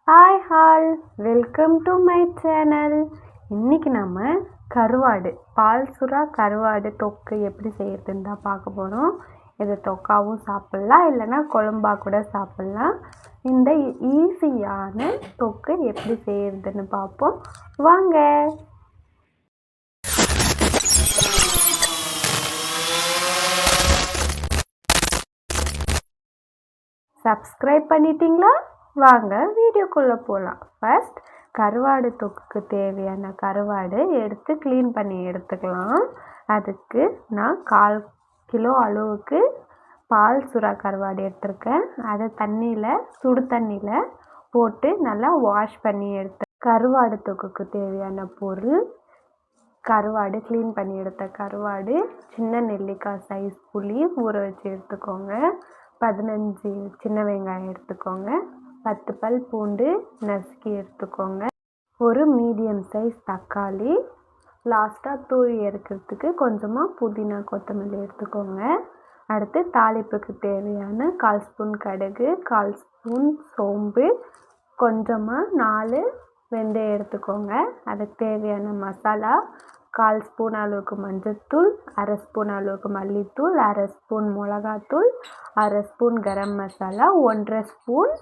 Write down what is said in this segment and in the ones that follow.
Hi hall welcome to my channel. இன்றைக்கி நம்ம கருவாடு பால் சுறா கருவாடு தொக்கு எப்படி செய்யறதுன்னு தான் பார்க்க போகிறோம். இதை தொக்காவும் சாப்பிட்லாம், இல்லைன்னா குழம்பா கூட சாப்பிட்லாம். இந்த ஈஸியான தொக்கு எப்படி செய்யறதுன்னு பார்ப்போம் வாங்க. சப்ஸ்கிரைப் பண்ணிட்டீங்களா? வாங்க வீடியோக்குள்ளே போகலாம். ஃபர்ஸ்ட் கருவாடு தொக்குக்கு தேவையான கருவாடு எடுத்து க்ளீன் பண்ணி எடுத்துக்கலாம். அதுக்கு நான் 1/4 கிலோ அளவுக்கு பால் சுறா கருவாடு எடுத்திருக்கேன். அதை சுடு தண்ணியில் போட்டு நல்லா வாஷ் பண்ணி கருவாடு தொக்குக்கு தேவையான பொருள்: கருவாடு, க்ளீன் பண்ணி எடுத்த கருவாடு, சின்ன நெல்லிக்காய் சைஸ் புளி ஊற வச்சு எடுத்துக்கோங்க, 15 சின்ன வெங்காயம் எடுத்துக்கோங்க, 10 பல் பூண்டு நசுக்கி எடுத்துக்கோங்க, ஒரு மீடியம் சைஸ் தக்காளி, லாஸ்ட்டாக தூவி இறக்கிறதுக்கு கொஞ்சமாக புதினா கொத்தமல்லி எடுத்துக்கோங்க. அடுத்து தாளிப்புக்கு தேவையான 1/4 ஸ்பூன் கடுகு, 1/4 ஸ்பூன் சோம்பு, கொஞ்சமாக 4 வெந்தயம் எடுத்துக்கோங்க. அதுக்கு தேவையான மசாலா: 1/4 ஸ்பூன் அளவுக்கு மஞ்சள்தூள், 1/2 ஸ்பூன் அளவுக்கு மல்லித்தூள், 1/2 ஸ்பூன் மிளகாத்தூள், 1/2 ஸ்பூன் கரம் மசாலா, 1/2 ஸ்பூன்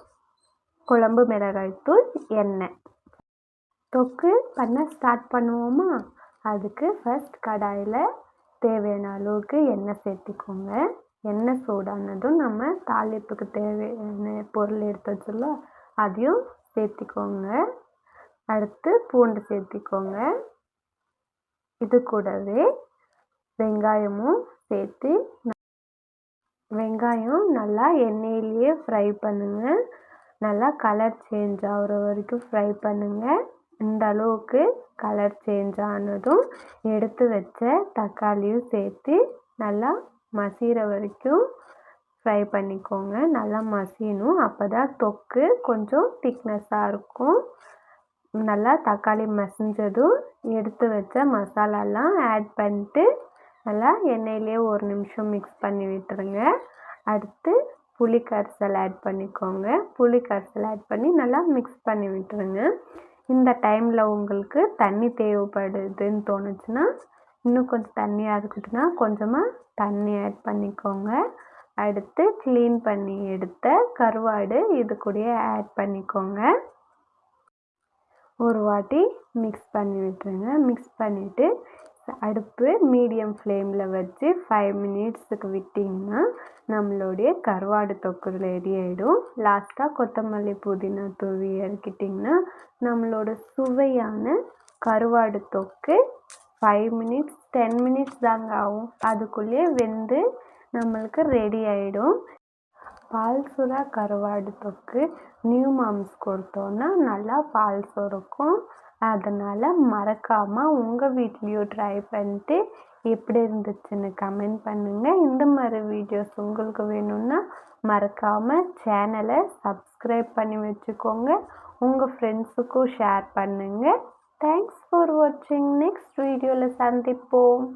குழம்பு மிளகாய்த்தூள், எண்ணெய். தொக்கு பண்ண ஸ்டார்ட் பண்ணுவோமா? அதுக்கு ஃபர்ஸ்ட் கடாயில் தேவையான அளவுக்கு எண்ணெய் சேர்த்திக்கோங்க. எண்ணெய் சூடானதும் நம்ம தாளிப்புக்கு தேவையான பொருள் எடுத்து வச்சிடலாம், அதையும் சேர்த்திக்கோங்க. அடுத்து பூண்டு சேர்த்திக்கோங்க. இது கூடவே வெங்காயமும் சேர்த்து வெங்காயம் நல்லா எண்ணெயிலேயே ஃப்ரை பண்ணுங்கள். நல்லா கலர் சேஞ்ச் ஆகிற வரைக்கும் ஃப்ரை பண்ணுங்கள். இந்த அளவுக்கு கலர் சேஞ்ச் ஆனதும் எடுத்து வச்ச தக்காளியும் சேர்த்து நல்லா மசிகிற வரைக்கும் ஃப்ரை பண்ணிக்கோங்க. நல்லா மசியணும், அப்போ தான் தொக்கு கொஞ்சம் திக்னஸாக இருக்கும். நல்லா தக்காளி மசிஞ்சதும் எடுத்து வச்ச மசாலாலாம் ஆட் பண்ணிட்டு நல்லா எண்ணெயிலே 1 நிமிஷம் மிக்ஸ் பண்ணி விட்டுருங்க. அடுத்து புளி கரைசல் ஆட் பண்ணிக்கோங்க. புளி கரைசல் ஆட் பண்ணி நல்லா மிக்ஸ் பண்ணி விட்டுருங்க. இந்த டைமில் உங்களுக்கு தண்ணி தேவைப்படுதுன்னு தோணுச்சுன்னா, இன்னும் கொஞ்சம் தண்ணியாக இருக்கட்டும்னா கொஞ்சமாக தண்ணி ஆட் பண்ணிக்கோங்க. அடுத்து க்ளீன் பண்ணி எடுத்த கருவாடு இது கூடயே ஆட் பண்ணிக்கோங்க. ஒரு வாட்டி மிக்ஸ் பண்ணி விட்டுருங்க. மிக்ஸ் பண்ணிவிட்டு அடுப்பு மீடியம் ஃப்ளேமில் வச்சு 5 மினிட்ஸுக்கு விட்டிங்கன்னா நம்மளுடைய கருவாடு தொக்கு ரெடி ஆகிடும். லாஸ்ட்டாக கொத்தமல்லி புதினா தூவி இறக்கிட்டிங்கன்னா நம்மளோட சுவையான கருவாடு தொக்கு 5 மினிட்ஸ் 10 மினிட்ஸ் தாங்க ஆகும். அதுக்குள்ளேயே வெந்து நம்மளுக்கு ரெடி ஆகிடும். பால் சுறா கருவாடு தொக்கு நியூ மாம்ஸ் கொடுத்தோன்னா நல்லா பால் சுரக்கும். அதனால் மறக்காமல் உங்கள் வீட்லேயும் ட்ரை பண்ணிட்டு எப்படி இருந்துச்சுன்னு கமெண்ட் பண்ணுங்கள். இந்த மாதிரி வீடியோஸ் உங்களுக்கு வேணும்னா மறக்காமல் சேனலை சப்ஸ்கிரைப் பண்ணி வச்சுக்கோங்க. உங்கள் ஃப்ரெண்ட்ஸுக்கும் ஷேர் பண்ணுங்கள். தேங்க்ஸ் ஃபார் வாட்சிங். நெக்ஸ்ட் வீடியோவில் சந்திப்போம்.